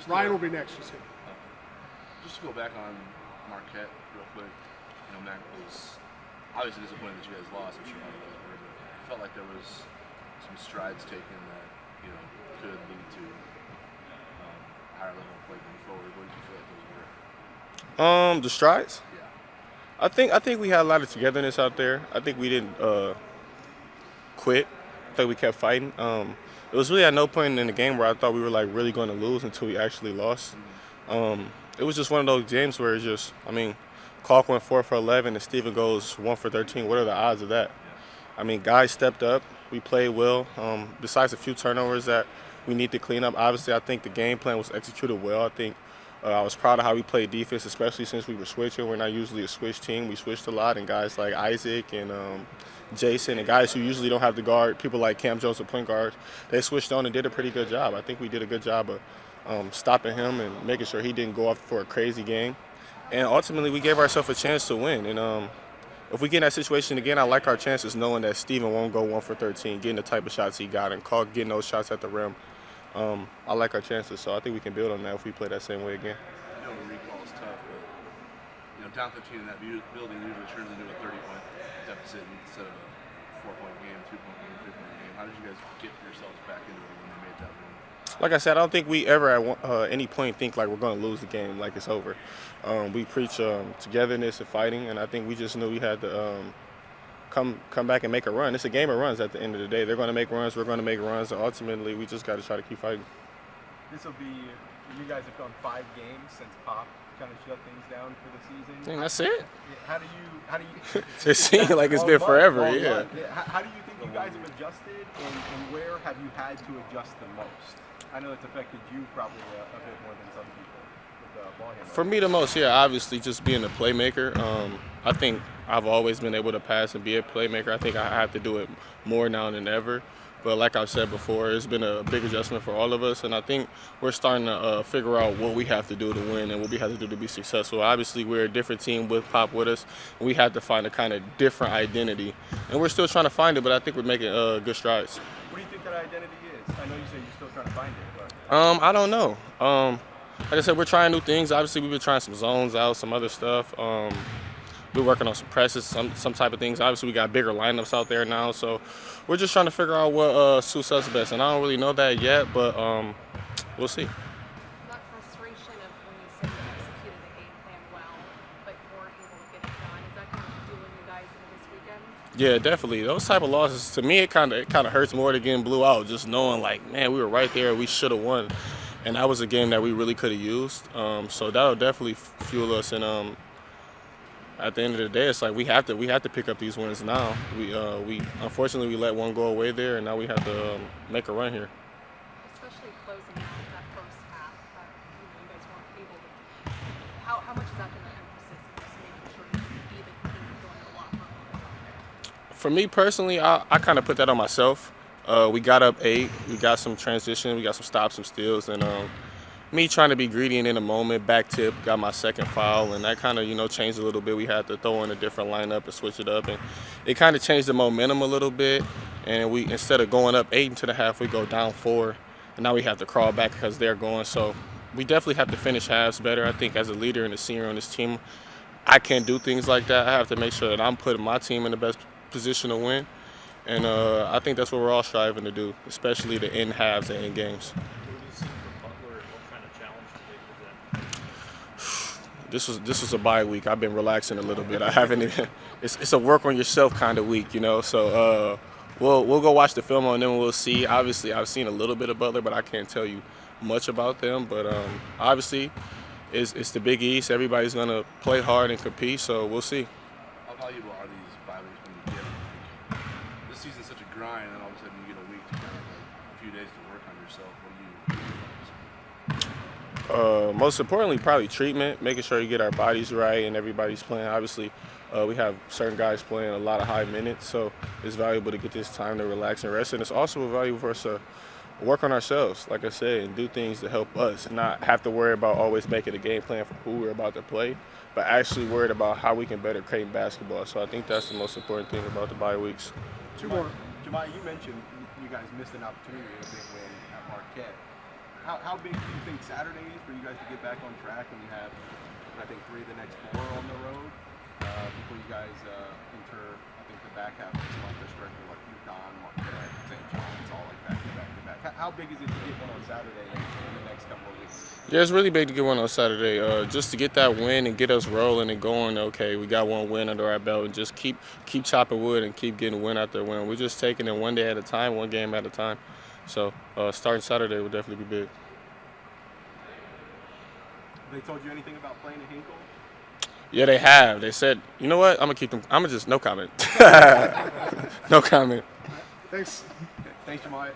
Ryan will be next. Just to go back on Marquette real quick. Mac was obviously disappointed that you guys lost. I'm sure a lot of guys were, but I felt like there was some strides taken that could lead to higher level of play going forward. What did you feel like those were? The strides. Yeah. I think we had a lot of togetherness out there. I think we didn't quit. I think we kept fighting. It was really at no point in the game where I thought we were like really going to lose until we actually lost. It was just one of those games where it's just, Clark went 4 for 11 and Steven goes 1 for 13. What are the odds of that? Guys stepped up. We played well. Besides a few turnovers that we need to clean up, obviously I think the game plan was executed well. I think I was proud of how we played defense, especially since we were switching. We're not usually a switch team. We switched a lot, and guys like Isaac and Jason and guys who usually don't have to guard, people like Cam Jones or point guards, they switched on and did a pretty good job. I think we did a good job of stopping him and making sure he didn't go off for a crazy game. And ultimately, we gave ourselves a chance to win. And if we get in that situation again, I like our chances knowing that Steven won't go 1 for 13, getting the type of shots he got, and Clark getting those shots at the rim. I like our chances, so I think we can build on that if we play that same way again. The recall is tough, but down 15 in that building usually turns into a 30-point deficit instead of a 4-point game, 2-point game, 3-point game. How did you guys get yourselves back into it when they made that win? Like I said, I don't think we ever at any point think like we're going to lose the game, like it's over. We preach togetherness and fighting, and I think we just knew we had to come back and make a run. It's a game of runs at the end of the day. They're going to make runs, we're going to make runs, and ultimately we just got to try to keep fighting. This will be, you guys have gone 5 games since Pop kind of shut things down for the season. I think that's it. How do you It seems like it's been forever, yeah. How do you think you guys have adjusted, and where have you had to adjust the most? I know it's affected you probably a bit more than some people with ball handling. For me, the most, obviously just being a playmaker. I think I've always been able to pass and be a playmaker. I think I have to do it more now than ever. But like I've said before, it's been a big adjustment for all of us, and I think we're starting to figure out what we have to do to win and what we have to do to be successful. Obviously, we're a different team with Pop with us, and we have to find a kind of different identity. And we're still trying to find it, but I think we're making good strides. What do you think that identity is? I know you say you're still trying to find it, but... I don't know. Like I said, we're trying new things. Obviously, we've been trying some zones out, some other stuff. We're working on some presses, some type of things. Obviously, we got bigger lineups out there now, so we're just trying to figure out what suits us best. And I don't really know that yet, but we'll see. That frustration of when you said you executed the game plan well, but weren't able to get it done, is that kind of fueling you guys into this weekend? Yeah, definitely. Those type of losses, to me, it kind of hurts more than getting blew out. Just knowing, like, man, we were right there, we should have won, and that was a game that we really could have used. So that'll definitely fuel us. And at the end of the day, it's like we have to pick up these wins now. We unfortunately we let one go away there, and now we have to make a run here. Especially closing out that first half, you guys weren't able to. How much is that been the emphasis in just making sure you can be the team going a lot more out there? For me personally, I kind of put that on myself. We got up 8. We got some transition. We got some stops, some steals, and me trying to be greedy and in a moment, back tip, got my second foul, and that kind of, changed a little bit. We had to throw in a different lineup and switch it up, and it kind of changed the momentum a little bit. And we, instead of going up 8 into the half, we go down 4, and now we have to crawl back because they're going. So we definitely have to finish halves better. I think as a leader and a senior on this team, I can't do things like that. I have to make sure that I'm putting my team in the best position to win. And I think that's what we're all striving to do, especially the end halves and end games. This was a bye week. I've been relaxing a little bit. I haven't even. It's a work on yourself kind of week, So we'll go watch the film on them and we'll see. Obviously, I've seen a little bit of Butler, but I can't tell you much about them. But obviously, it's the Big East. Everybody's gonna play hard and compete. So we'll see. How valuable are these bye weeks when you get them? This season's such a grind, and all of a sudden you get a week to kind of a few days to work on yourself. What do you focus on? Most importantly, probably treatment, making sure you get our bodies right and everybody's playing. Obviously, we have certain guys playing a lot of high minutes, so it's valuable to get this time to relax and rest. And it's also valuable for us to work on ourselves, like I said, and do things to help us, and not have to worry about always making a game plan for who we're about to play, but actually worried about how we can better Creighton basketball. So I think that's the most important thing about the bye weeks. Jamiya, you mentioned you guys missed an opportunity with a big win at Marquette. How big do you think Saturday is for you guys to get back on track when you have, I think, 3 of the next 4 on the road before you guys enter, I think, the back half of this month, the stretch of like UConn, Marquette, St. John's, all like back to back to back. How big is it to get one on Saturday in the next couple of weeks? Yeah, it's really big to get one on Saturday. Just to get that win and get us rolling and going. Okay, we got one win under our belt, and just keep chopping wood and keep getting win after win. We're just taking it one day at a time, one game at a time. So starting Saturday will definitely be big. They told you anything about playing at Hinkle? Yeah, they have. They said, you know what? I'm gonna keep them. I'm gonna just no comment. No comment. Thanks. Thanks, Jamiya.